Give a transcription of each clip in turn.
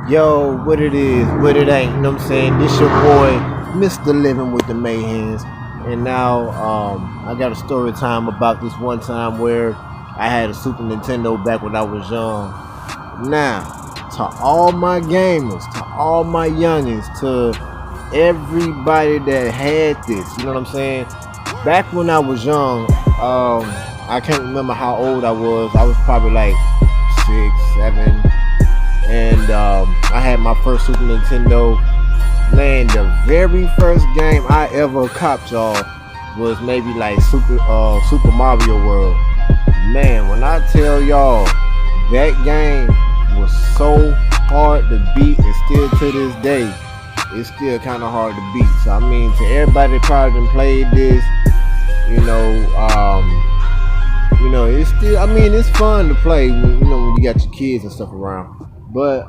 Yo, what it is, what it ain't, you know what I'm saying? This your boy, Mr. Livin With The Mahands. And now, I got a story time about this one time where I had a Super Nintendo back when I was young. Now, to all my gamers, to all my youngins, to everybody that had this, you know what I'm saying? Back when I was young, I can't remember how old I was. I was probably like 6, 7. And I had my first Super Nintendo. Man, the very first game I ever copped, y'all, was maybe like Super Mario World. Man, when I tell y'all, that game was so hard to beat, and still to this day, it's still kind of hard to beat. So I mean, to everybody that probably played this, it's still, I mean, it's fun to play when when you got your kids and stuff around. But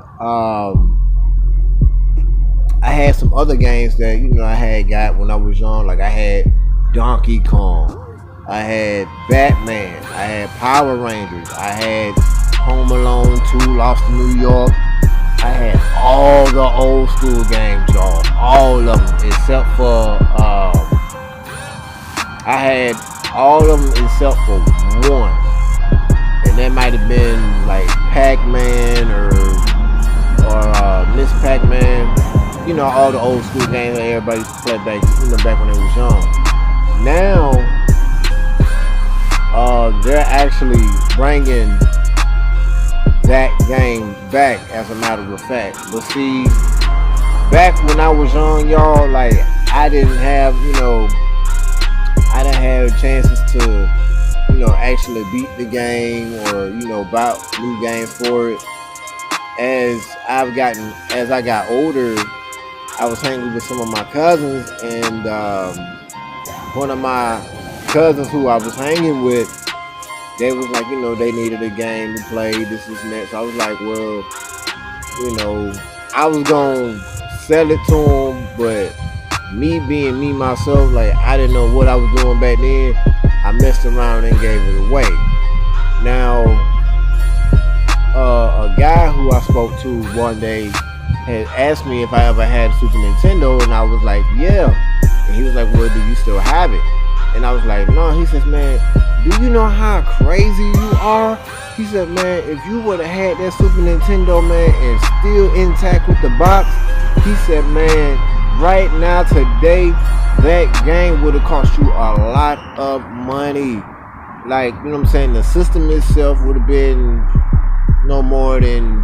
I had some other games that I had got when I was young. Like I had Donkey Kong, I had Batman, I had Power Rangers, I had Home Alone 2, Lost in New York. I had all the old school games, y'all, all of them except for I had all of them except for one, and that might have been like Pac-Man or Miss Pac-Man. All the old school games that everybody used to play back, back when they was young. Now, they're actually bringing that game back, as a matter of fact. But see, back when I was young, y'all, like I didn't have chances to actually beat the game or buy new games for it. As I got older, I was hanging with some of my cousins, and one of my cousins who I was hanging with, they was like, they needed a game to play, this and that. So I was like, well, I was gonna sell it to them, but me being me myself, like I didn't know what I was doing back then. I messed around and gave it away. Now, a guy who I spoke to one day had asked me if I ever had a Super Nintendo, and I was like, yeah. And he was like, well, do you still have it? And I was like, no. He says, man, do you know how crazy you are? He said, man, if you would have had that Super Nintendo, man, and still intact with the box, he said, man, right now, today, that game would have cost you a lot of money. Like, what I'm saying? The system itself would have been no more than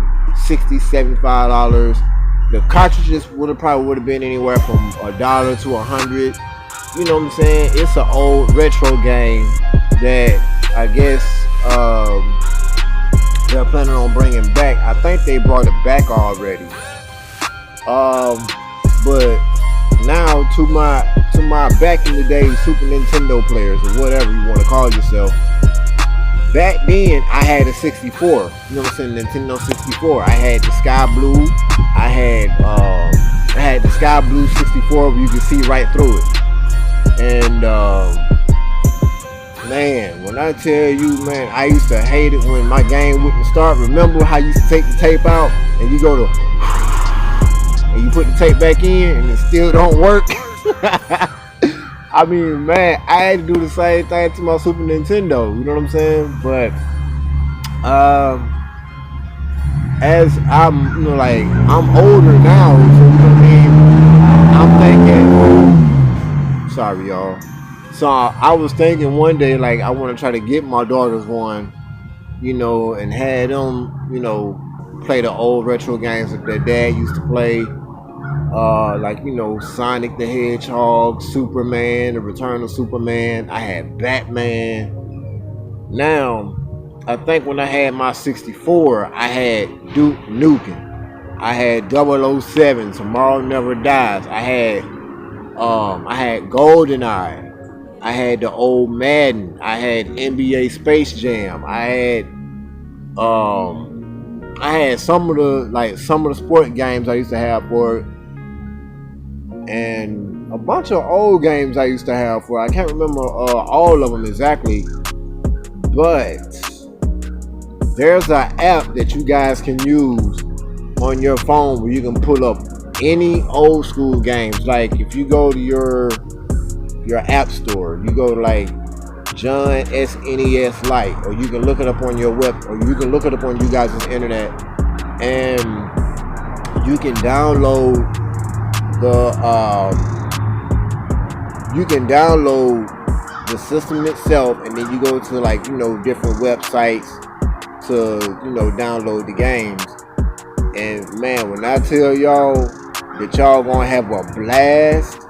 $60, $75. The cartridges would have been anywhere from $1 to $100. You know what I'm saying? It's an old retro game that I guess they're planning on bringing back. I think they brought it back already. But now to my back in the day Super Nintendo players, or whatever you want to call yourself, back then I had a 64. You know what I'm saying? Nintendo 64. I had the Sky Blue. I had the Sky Blue 64 where you can see right through it. And man, when I tell you, man, I used to hate it when my game wouldn't start. Remember how you used to take the tape out and you go to and you put the tape back in and it still don't work? I mean, man, I had to do the same thing to my Super Nintendo. You know what I'm saying? But as I'm, I'm older now, so you know what I mean? I'm thinking, sorry, y'all. So I was thinking one day, like, I want to try to get my daughters one, and had them, play the old retro games that their dad used to play. Like, Sonic the Hedgehog, Superman, The Return of Superman. I had Batman. Now, I think when I had my 64, I had Duke Nukem. I had 007, Tomorrow Never Dies. I had GoldenEye. I had the old Madden. I had NBA Space Jam. I had some of the sport games I used to have for it, and a bunch of old games I used to have for it. I can't remember all of them exactly, but there's an app that you guys can use on your phone where you can pull up any old school games. Like if you go to your app store, you go to like John SNES Lite, or you can look it up on your web, or you can look it up on you guys' internet, and you can download the system itself, and then you go to different websites to download the games. And man, when I tell y'all that y'all gonna have a blast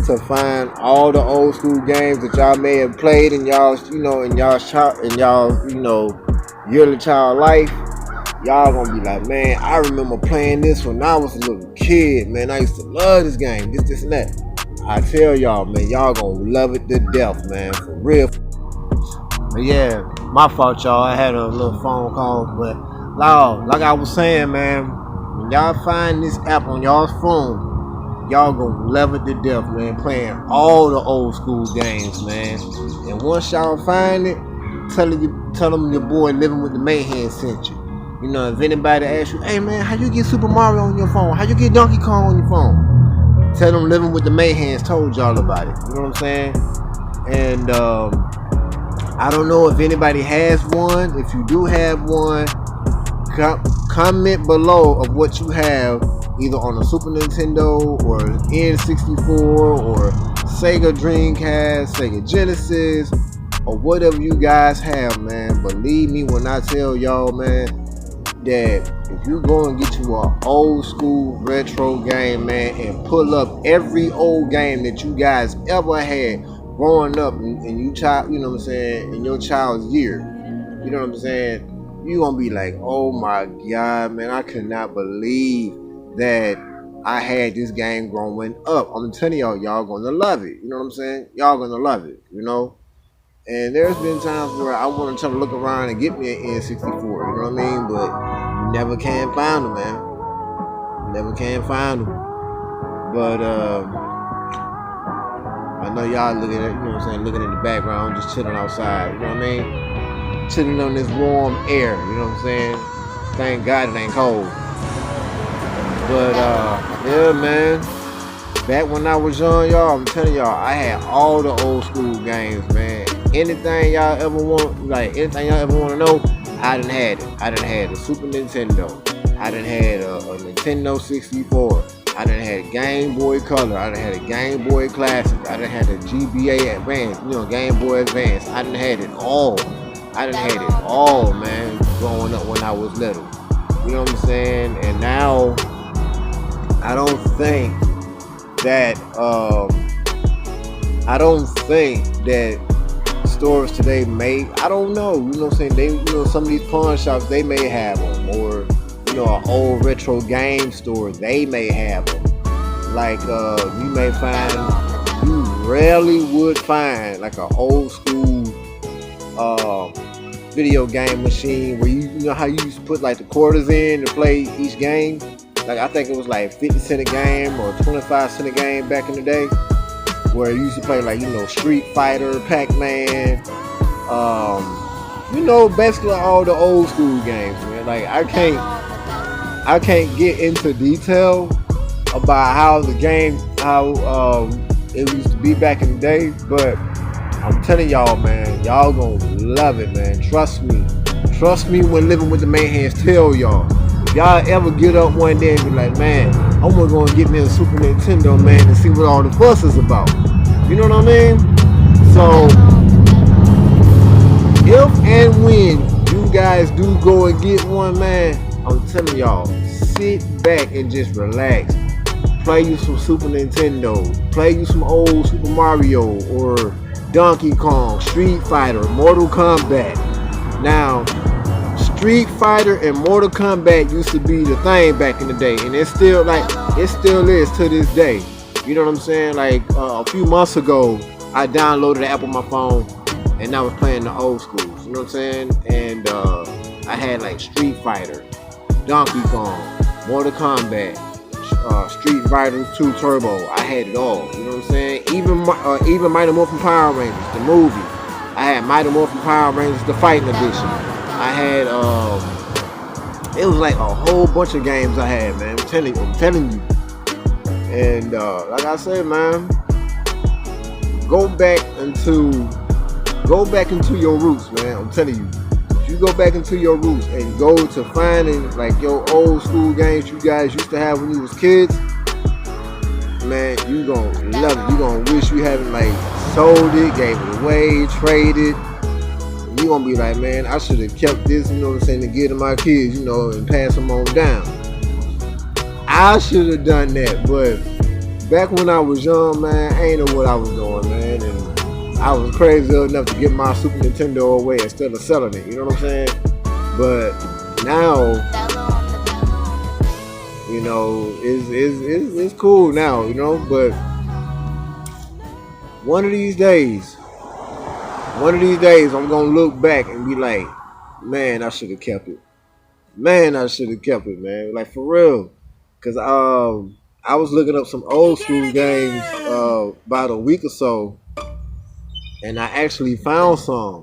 to find all the old school games that y'all may have played in y'all's yearly child life, y'all gonna be like, man, I remember playing this when I was a little kid, man. I used to love this game, this and that. I tell y'all, man, y'all gonna love it to death, man, for real. But yeah, my fault, y'all. I had a little phone call, but like I was saying, man, when y'all find this app on y'all's phone, y'all gonna love it to death, man. Playing all the old school games, man. And once y'all find it, tell them your boy Livin Wit The Mahands sent you. If anybody asks you, hey man, how you get Super Mario on your phone? How you get Donkey Kong on your phone? Tell them Livin Wit The Mahands told y'all about it. You know what I'm saying? And I don't know if anybody has one. If you do have one, comment below of what you have, either on a Super Nintendo or N64 or Sega Dreamcast, Sega Genesis, or whatever you guys have, man. Believe me when I tell y'all, man, that if you go and get you an old school retro game, man, and pull up every old game that you guys ever had growing up in you child, in your child's year, you know what I'm saying? You gonna be like, oh my God, man, I could not believe that I had this game growing up. I'm telling y'all gonna love it. You know what I'm saying? Y'all gonna love it, And there's been times where I want to try to look around and get me an N64, you know what I mean? But you never can find them, man. You never can find them. But I know y'all looking at, looking in the background, just chilling outside, you know what I mean? Chilling on this warm air, you know what I'm saying? Thank God it ain't cold. But yeah, man. Back when I was young, y'all, I'm telling y'all, I had all the old school games, man. Anything y'all ever want, anything y'all ever want to know, I done had it. I done had a Super Nintendo. I done had a Nintendo 64. I done had a Game Boy Color. I done had a Game Boy Classic. I done had a GBA Advance, Game Boy Advance. I done had it all. I done had it all, man, growing up when I was little. You know what I'm saying? And now, I don't think that stores today may, I don't know, you know what I'm saying, some of these pawn shops, they may have them, or an old retro game store, they may have them. Like you rarely would find like an old school video game machine where you know how you used to put like the quarters in to play each game. Like I think it was like 50 cent a game or 25 cent a game back in the day, where you used to play like Street Fighter, Pac-Man, basically all the old school games, man. Like I can't get into detail about how it used to be back in the day, but I'm telling y'all, man, y'all gonna love it, man. Trust me when Livin Wit The Mahands tell y'all. Y'all ever get up one day and be like, man, I'm gonna go and get me a Super Nintendo, man, and see what all the fuss is about. You know what I mean? So, if and when you guys do go and get one, man, I'm telling y'all, sit back and just relax. Play you some Super Nintendo. Play you some old Super Mario or Donkey Kong, Street Fighter, Mortal Kombat. Now, Street Fighter and Mortal Kombat used to be the thing back in the day, and it still is to this day. You know what I'm saying? Like a few months ago, I downloaded the app on my phone, and I was playing the old schools. You know what I'm saying? And I had like Street Fighter, Donkey Kong, Mortal Kombat, Street Fighter 2 Turbo. I had it all. You know what I'm saying? Even Mighty Morphin Power Rangers, the movie. I had Mighty Morphin Power Rangers, the Fighting Edition. I had it was like a whole bunch of games I had, man. I'm telling you. And like I said, man, go back into your roots, man. I'm telling you. If you go back into your roots and go to finding like your old school games you guys used to have when you was kids, man, you gonna love it. You gonna wish you hadn't like sold it, gave it away, traded. You gonna be like, man, I should have kept this, you know what I'm saying, to give to my kids, you know, and pass them on down. I should have done that, but back when I was young, man, I ain't know what I was doing, man, and I was crazy enough to give my Super Nintendo away instead of selling it, you know what I'm saying? But now, you know, it's cool now, you know, but one of these days, I'm gonna look back and be like, man, I should have kept it. Man, I should have kept it, man. Like for real. Cause I was looking up some old school games about a week or so, and I actually found some.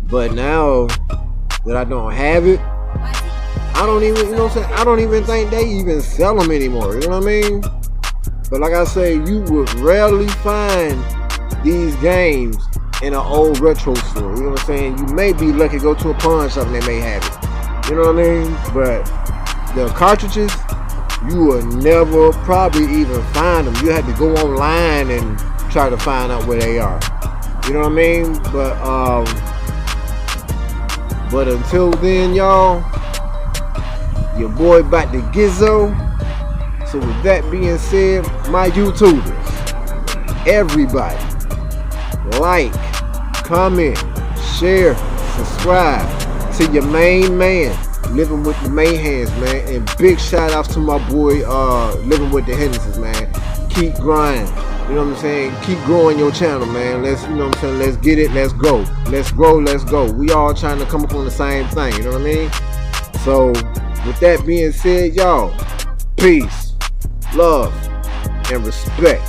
But now that I don't have it, I don't even, you know what I'm saying? I don't even think they even sell them anymore. You know what I mean? But like I say, you would rarely find these games in an old retro store. You know what I'm saying? You may be lucky to go to a pawn shop and they may have it. You know what I mean? But the cartridges, you will never probably even find them. You have to go online and try to find out where they are. You know what I mean? But until then, y'all, your boy back to Gizzo. So with that being said, my YouTubers, everybody, like, comment, share, subscribe to your main man, Livin With The Mahands, man. And big shout outs to my boy Livin With The Hendersons, man. Keep grinding. You know what I'm saying? Keep growing your channel, man. Let's, you know what I'm saying? Let's get it. Let's go. Let's grow. Let's go. We all trying to come up on the same thing. You know what I mean? So with that being said, y'all, peace, love, and respect.